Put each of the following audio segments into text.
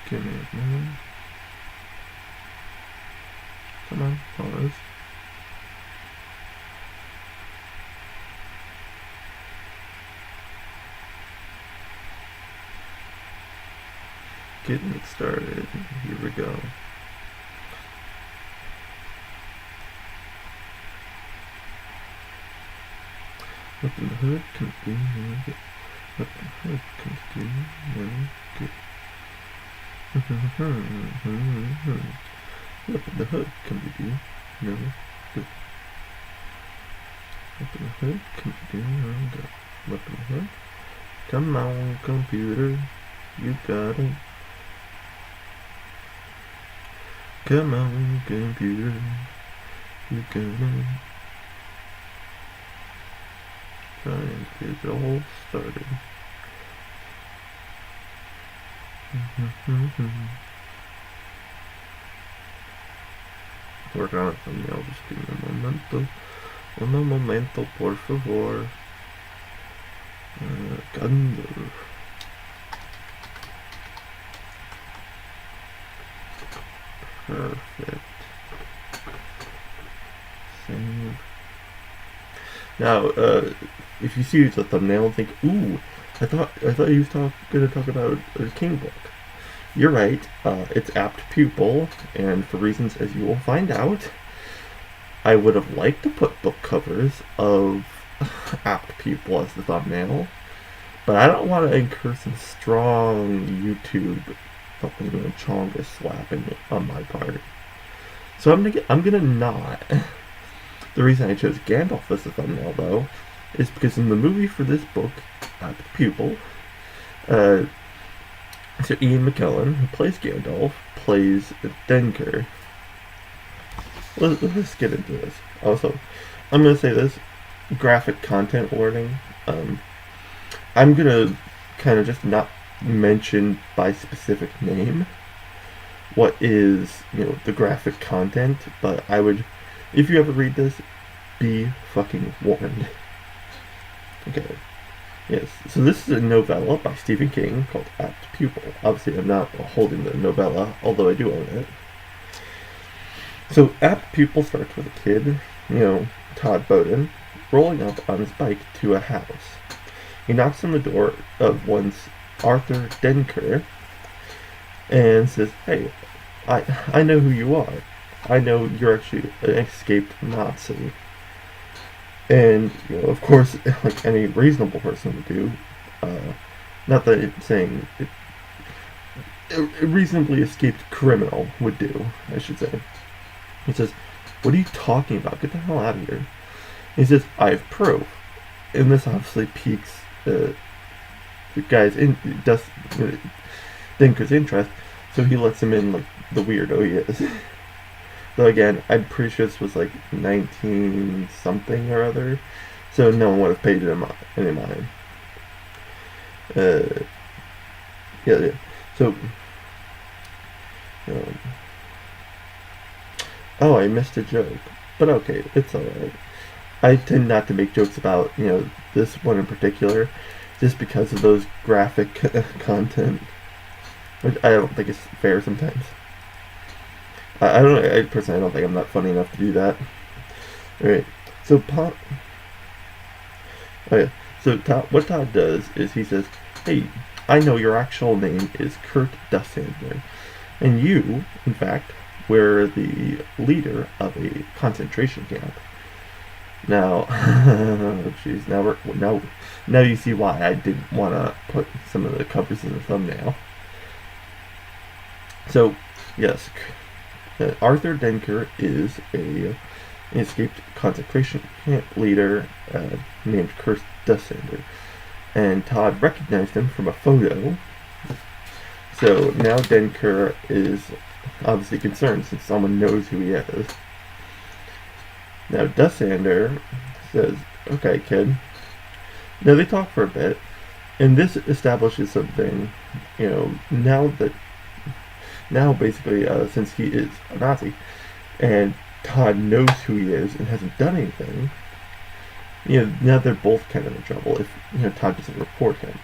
Give me a moment. Come on, pause. Getting it started. Here we go. What the hood can do, never get. What the hood can do, never get. What the hood can do, never get. What the hood can do, never get. What the hood? Come on, computer, you got it. Come on, computer, you got it. Trying to get it all started. Work on it thumbnail, just give me un momento, por favor. Gander. Perfect. Save. Now, if you see the thumbnail and think, ooh, I thought he was going to talk about a King book. You're right. It's apt Pupil, and for reasons as you will find out, I would have liked to put book covers of apt Pupil as the thumbnail, but I don't want to incur some strong YouTube chonga slapping on my part. So I'm gonna not. The reason I chose Gandalf as the thumbnail, though, is because in the movie for this book, apt Pupil, so Ian McKellen, who plays Gandalf, plays Denker. Let's get into this. Also, I'm going to say this, graphic content warning. I'm going to kind of just not mention by specific name what is, the graphic content, but I would, if you ever read this, be fucking warned. Okay. Yes, so this is a novella by Stephen King called Apt Pupil. Obviously, I'm not holding the novella, although I do own it. So, Apt Pupil starts with a kid, Todd Bowden, rolling up on his bike to a house. He knocks on the door of one's Arthur Denker and says, "Hey, I know who you are. I know you're actually an escaped Nazi." And, of course, like any reasonable person would do, not that it's saying a reasonably escaped criminal would do, I should say. He says, "What are you talking about? Get the hell out of here." He says, "I have proof." And this obviously piques the guy's Denker's interest, so he lets him in like the weirdo he is. Though again, I'm pretty sure this was like 19 something or other, so no one would have paid him any mind. Yeah. So, oh, I missed a joke, but okay, it's alright. I tend not to make jokes about, this one in particular, just because of those graphic content, which I don't think is fair sometimes. I personally don't think I'm that funny enough to do that. Alright, so what Todd does is he says, "Hey, I know your actual name is Kurt Dussandler, and you, in fact, were the leader of a concentration camp." Now, jeez, now you see why I didn't want to put some of the covers in the thumbnail. So, yes, Arthur Denker is an escaped concentration camp leader named Kurt Dussandler, and Todd recognized him from a photo. So now Denker is obviously concerned since someone knows who he is. Now Dussandler says, "Okay, kid." Now they talk for a bit, and this establishes something. Now basically, since he is a Nazi, and Todd knows who he is and hasn't done anything, now they're both kind of in trouble if Todd doesn't report him.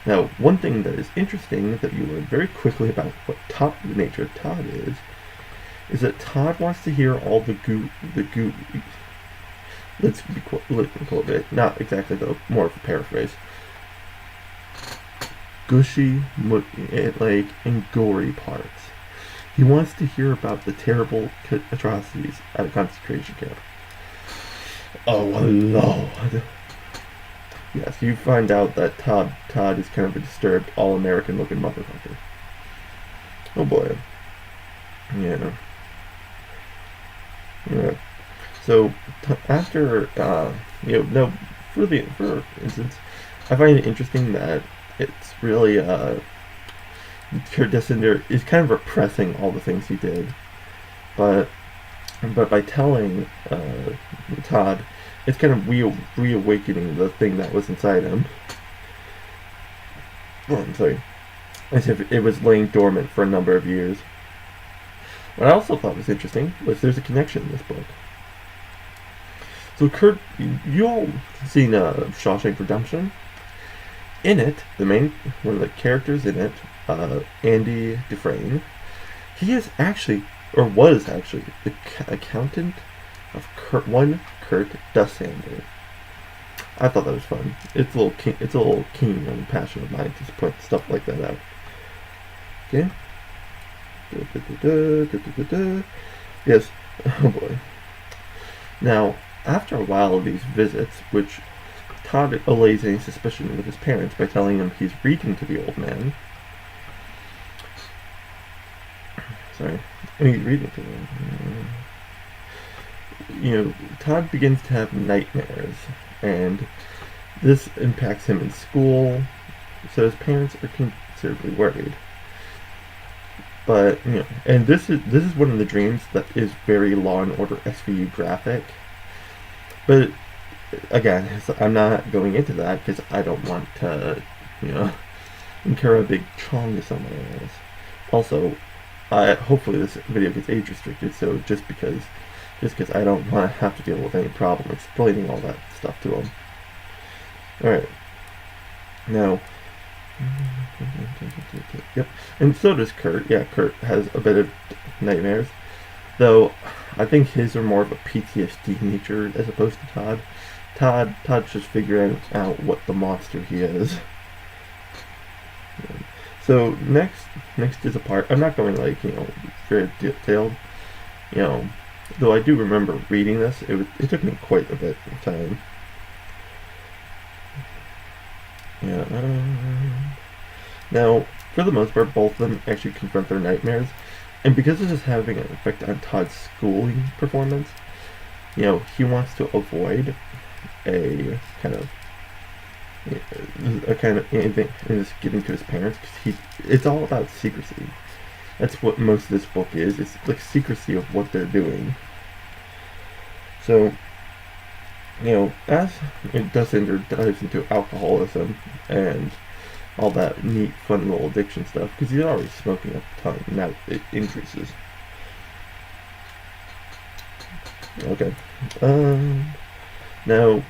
Now, one thing that is interesting that you learn very quickly about what the nature of Todd is that Todd wants to hear all the goo. Let's be quote it. Not exactly though, more of a paraphrase. Gushy, and gory parts. He wants to hear about the terrible atrocities at a concentration camp. Oh Lord! Yes, you find out that Todd is kind of a disturbed, all-American looking motherfucker. Oh boy. Yeah. Yeah. So after no, for instance, I find it interesting that it's really Kurt Dessinger is kind of repressing all the things he did, but by telling Todd, it's kind of reawakening the thing that was inside him. Oh, I'm sorry. As if it was laying dormant for a number of years. What I also thought was interesting was there's a connection in this book. So Kurt, you all seen Shawshank Redemption? In it, one of the characters in it, Andy Dufresne, he is actually, or was actually, the accountant of Kurt Dussander. I thought that was fun. It's a little keen and passion of mine to put stuff like that out. Okay. Yes. Oh boy. Now, after a while of these visits, which Todd allays any suspicion with his parents by telling him he's reading to the old man. Sorry. He's reading to them. Todd begins to have nightmares, and this impacts him in school, so his parents are considerably worried. But, and this is one of the dreams that is very Law and Order SVU graphic. But, again, I'm not going into that because I don't want to, incur a big chong to someone else. Also, hopefully this video gets age restricted, so just because I don't want to have to deal with any problem explaining all that stuff to them. Alright. Now, yep. And so does Kurt. Yeah, Kurt has a bit of nightmares. Though, I think his are more of a PTSD nature as opposed to Todd. Todd's just figuring out what the monster he is. So, next is a part, I'm not going very detailed, though I do remember reading this. It took me quite a bit of time. Yeah. Now, for the most part, both of them actually confront their nightmares, and because this is having an effect on Todd's schooling performance, he wants to avoid a kind of anything just giving to his parents, because it's all about secrecy. That's what most of this book is. It's like secrecy of what they're doing. So, as Dussander dives into alcoholism and all that neat, fun little addiction stuff, because he's already smoking at the time, now it increases. Okay. Now,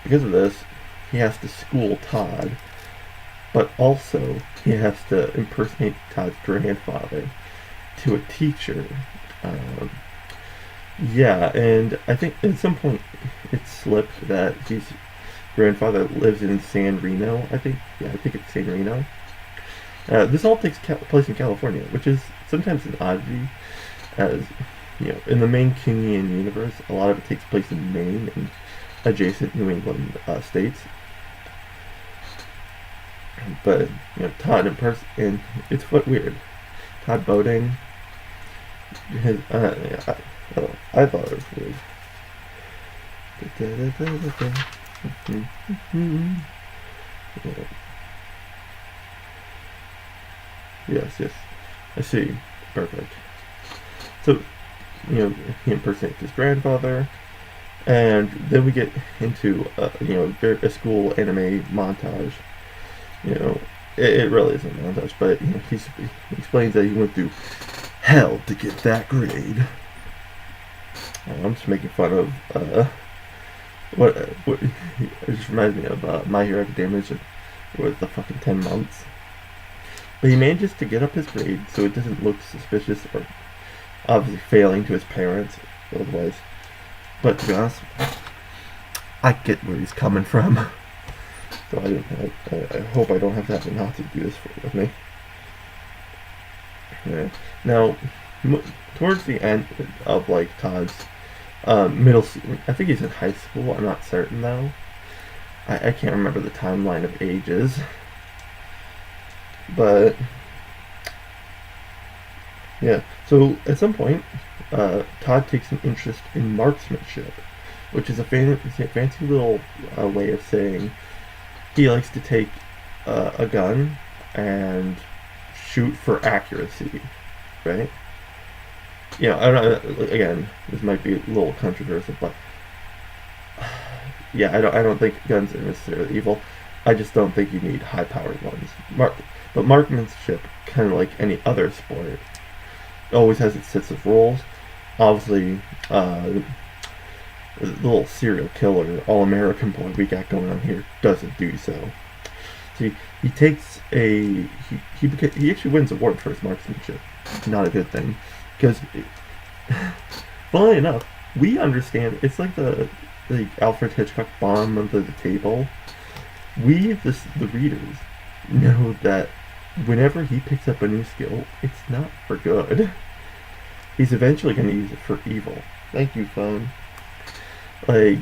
because of this, he has to school Todd, but also he has to impersonate Todd's grandfather to a teacher. Yeah, and I think at some point it slipped that his grandfather lives in San Reno. I think it's San Reno. This all takes place in California, which is sometimes an oddity, as in the main Kingian universe, a lot of it takes place in Maine and adjacent New England states. But Todd and it's quite weird. Todd Bodine, I thought it was weird. Yes, I see. Perfect. So, he impersonates his grandfather, and then we get into a school anime montage. It really isn't a montage, but he explains that he went through hell to get that grade. I'm just making fun of what it just reminds me of My Hero Academia. with the fucking 10 months. But he manages to get up his grade so it doesn't look suspicious or obviously failing to his parents otherwise. But to be honest, I get where he's coming from. So I hope I don't have to have a Nazi do this with me. Yeah. Now, towards the end of like Todd's middle, I think he's in high school. I'm not certain though. I can't remember the timeline of ages, but yeah. So at some point, Todd takes an interest in marksmanship, which is a fancy little way of saying he likes to take a gun and shoot for accuracy, right? You know, I don't know, again, this might be a little controversial, but yeah, I don't think guns are necessarily evil. I just don't think you need high-powered ones. But marksmanship, kind of like any other sport, always has its sets of rules. Obviously, the little serial killer, all-American boy we got going on here doesn't do so. See, he takes he actually wins an award for his marksmanship. Not a good thing, because funnily enough, we understand it's like the Alfred Hitchcock bomb under the table. We, the readers, know that whenever he picks up a new skill, it's not for good. He's eventually going to use it for evil. Thank you, phone. Like,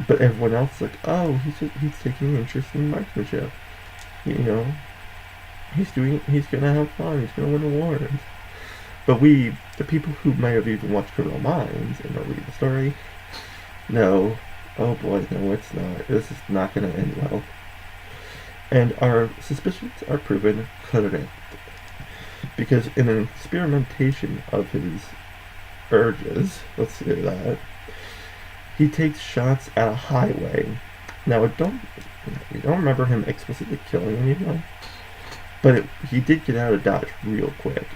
but everyone else is like, oh, he's taking interest in marksmanship. You know, he's gonna have fun. He's gonna win awards. But we, the people who might have even watched Criminal Minds and don't read the story, no, oh boy, no, it's not. This is not gonna end well. And our suspicions are proven correct, because in an experimentation of his urges, let's say that, he takes shots at a highway. Now, we don't remember him explicitly killing anyone, but he did get out of Dodge real quick,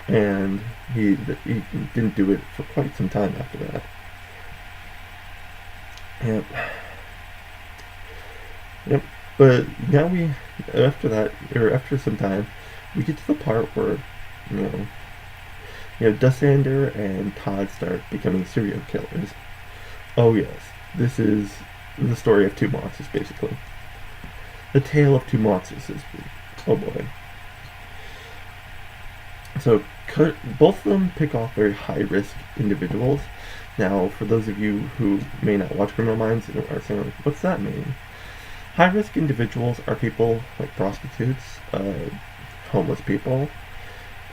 and he didn't do it for quite some time after that. Yep. But now after some time, we get to the part where, you know, Dussander and Todd start becoming serial killers. Oh yes, this is the story of two monsters, basically. The tale of two monsters, so to speak. Oh boy. So, both of them pick off very high-risk individuals. Now, for those of you who may not watch Criminal Minds and are saying, like, what's that mean? High-risk individuals are people like prostitutes, homeless people,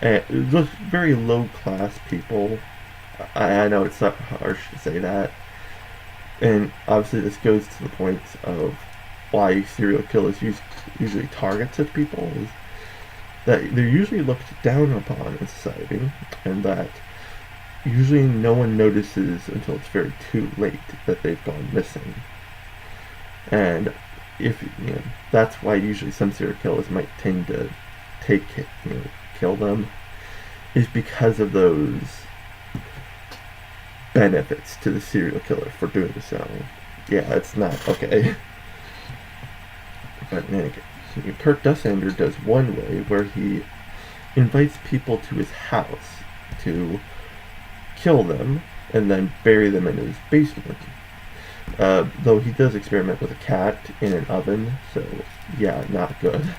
and just very low-class people. I know it's not harsh to say that. And obviously this goes to the point of why serial killers usually target such people, is that they're usually looked down upon in society, and that usually no one notices until it's very too late that they've gone missing. And that's why usually some serial killers might tend to kill them, is because of those benefits to the serial killer for doing so. Yeah, it's not okay. But Kurt Dussander does one way where he invites people to his house to kill them and then bury them in his basement. Though he does experiment with a cat in an oven, so yeah, not good.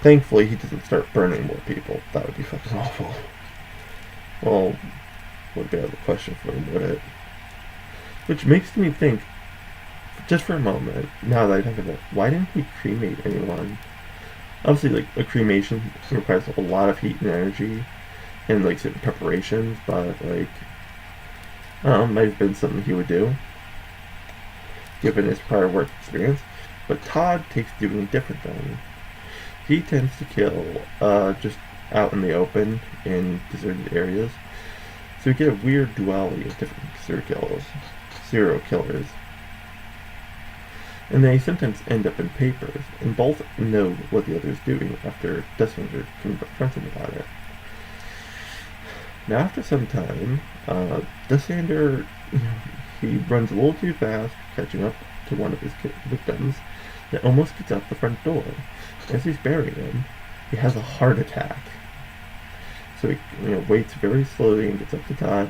Thankfully, he doesn't start burning more people. That would be fucking awful. Well, would be out of the question for him, would it? Which makes me think, just for a moment, now that I think of it, why didn't he cremate anyone? Obviously, like, a cremation requires a lot of heat and energy, and, like, certain preparations, but, like, I don't know, might have been something he would do, given his prior work experience. But Todd takes doing a different thing. He tends to kill, just out in the open, in deserted areas. So we get a weird duality of different serial killers. And they sometimes end up in papers, and both know what the other is doing after Dussander confronts him about it. Now, after some time, Dussander, he runs a little too fast, catching up to one of his victims, that almost gets out the front door. As he's burying him, he has a heart attack. So he waits very slowly and gets up to Todd,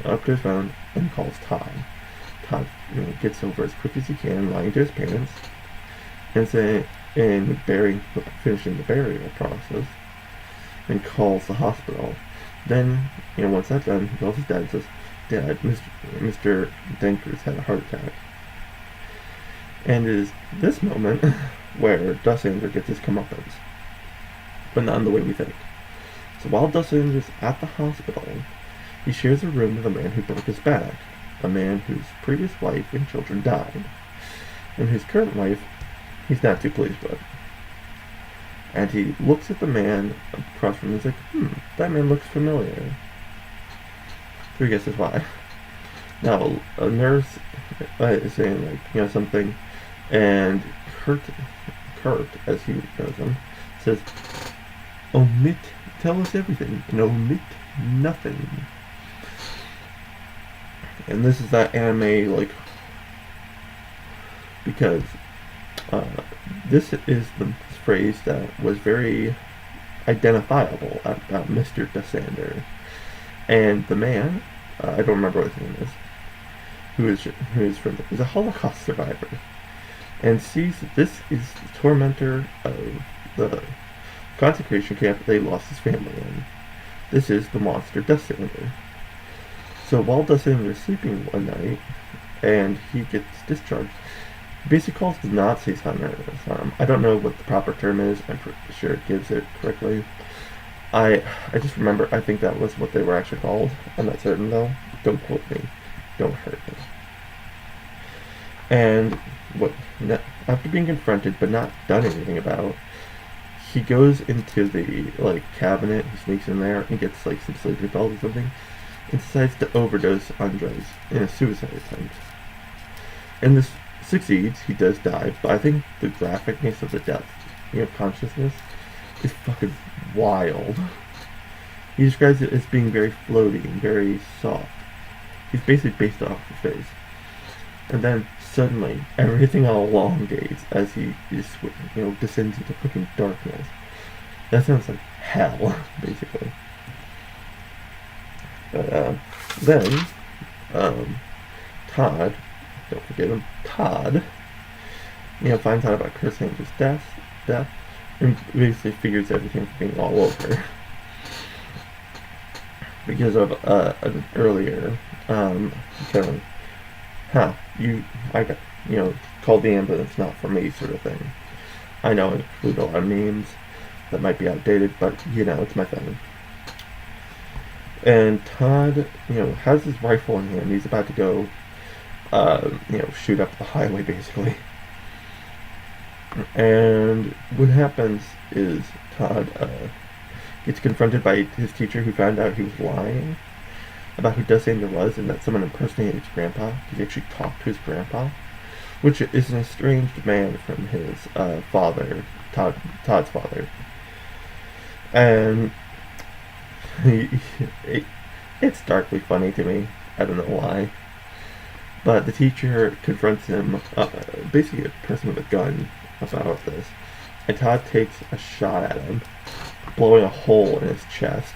up to his phone and calls Todd. Todd gets over as quick as he can, lying to his parents, and finishing the burial process, and calls the hospital. Then, once that's done, he calls his dad and says, "Dad, Mr. Dankers had a heart attack." And it is this moment where Dussander gets his comeuppance, but not in the way we think. So while Dussander's at the hospital, he shares a room with a man who broke his back, a man whose previous wife and children died, and whose current wife he's not too pleased with. And he looks at the man across from him and he's like, that man looks familiar. So he guesses why. Now, a nurse is saying, something, and Kurt, as he knows him, says, tell us everything, and omit nothing. And this is that anime, because this is the phrase that was very identifiable about Mr. Dussander. And the man, I don't remember what his name is, who's a Holocaust survivor, and sees that this is the tormentor of the concentration camp they lost his family in. This is the monster Dussander. So while Dussander is sleeping one night, and he gets discharged, he basically calls the Nazis on him. I don't know what the proper term is. I'm pretty sure it gives it correctly. I just remember, I think that was what they were actually called. I'm not certain though. Don't quote me. Don't hurt me. And after being confronted but not done anything about, he goes into the cabinet. He sneaks in there and gets some sleeping pills or something, and decides to overdose on drugs in a suicide attempt. And this succeeds. He does die, but I think the graphicness of the death, consciousness, is fucking wild. He describes it as being very floaty and very soft. He's basically based off the face. And then suddenly everything elongates as he is, descends into fucking darkness. That sounds like hell, basically. But then Todd, don't forget him, Todd, finds out about Kurt Sander's death, and basically figures everything from being all over. Because of an earlier, called the ambulance, not for me, sort of thing. I know I include a lot of memes that might be outdated, but, it's my thing. And Todd, has his rifle in hand. He's about to go, shoot up the highway, basically. And what happens is Todd gets confronted by his teacher, who found out he was lying about who Dussander was, and that someone impersonated his grandpa. He actually talked to his grandpa, which is an estranged man from his father, Todd's father. And it's darkly funny to me. I don't know why. But the teacher confronts him, basically a person with a gun, about this. And Todd takes a shot at him, blowing a hole in his chest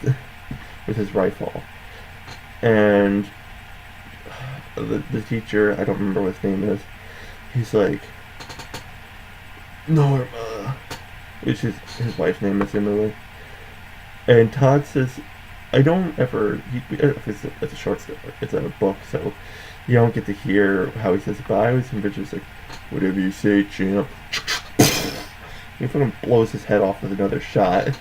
with his rifle. And the teacher, I don't remember what his name is, he's like, Norma, which is his wife's name, assumingly. And Todd says, I don't ever, it's a short story, it's a book, so you don't get to hear how he says it, but I always envision it's like, whatever you say, champ. He fucking blows his head off with another shot.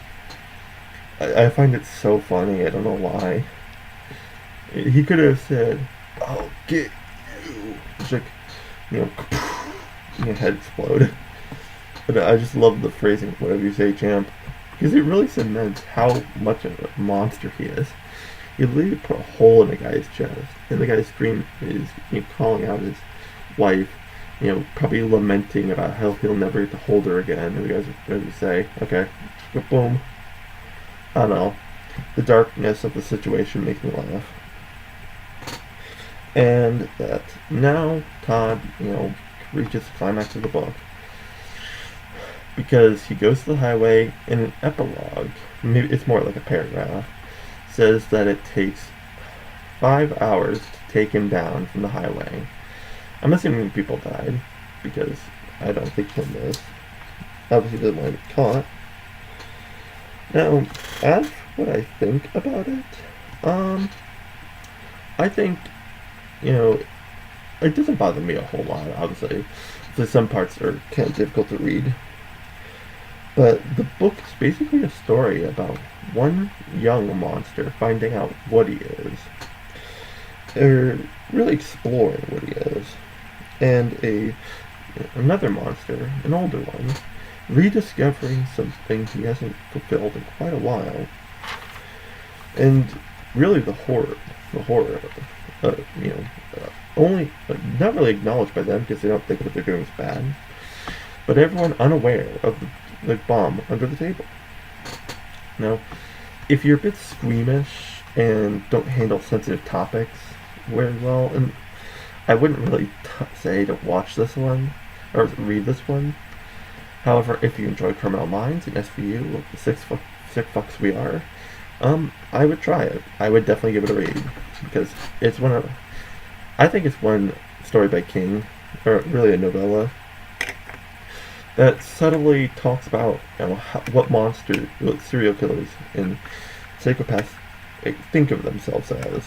I find it so funny, I don't know why. He could have said, I'll get you. It's like, your head explode. But I just love the phrasing, whatever you say, champ. Because it really cements how much of a monster he is. You literally put a hole in the guy's chest, and the guy's scream is calling out his wife, probably lamenting about how he'll never get to hold her again. And the guy's ready to say, okay, boom. I don't know. The darkness of the situation makes me laugh. And that now Todd, reaches the climax of the book because he goes to the highway in an epilogue. Maybe it's more like a paragraph. Says that it takes 5 hours to take him down from the highway. I'm assuming people died because I don't think Kim is. Obviously, doesn't want to get caught. Now, as for what I think about it, I think, it doesn't bother me a whole lot, obviously. So some parts are kind of difficult to read. But the book is basically a story about one young monster finding out what he is. Or really exploring what he is. And another monster, an older one, rediscovering something he hasn't fulfilled in quite a while. And really the horror only not really acknowledged by them because they don't think what they're doing is bad, but everyone unaware of the bomb under the table. Now, if you're a bit squeamish and don't handle sensitive topics very well, and I wouldn't really say to watch this one or read this one. However, if you enjoy Criminal Minds and SVU, like the sick fucks we are, I would try it. I would definitely give it a read because it's I think it's one story by King, or really a novella, that subtly talks about what serial killers and psychopaths think of themselves as.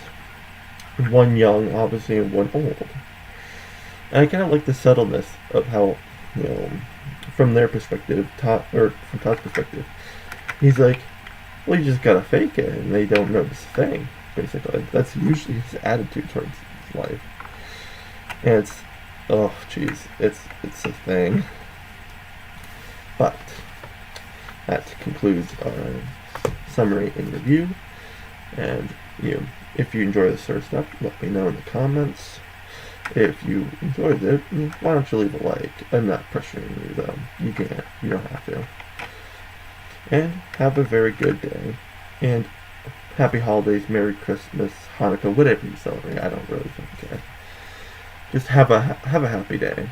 One young, obviously, and one old. And I kind of like the subtleness of how, from their perspective, from Todd's perspective, he's like, well, you just gotta fake it, and they don't notice a thing, basically. That's usually his attitude towards his life. And it's a thing. But that concludes our summary and review. And if you enjoy this sort of stuff, let me know in the comments. If you enjoyed it, why don't you leave a like? I'm not pressuring you though. You can't. You don't have to. And have a very good day. And happy holidays, Merry Christmas, Hanukkah, whatever you celebrate. I don't really care. Just have a happy day.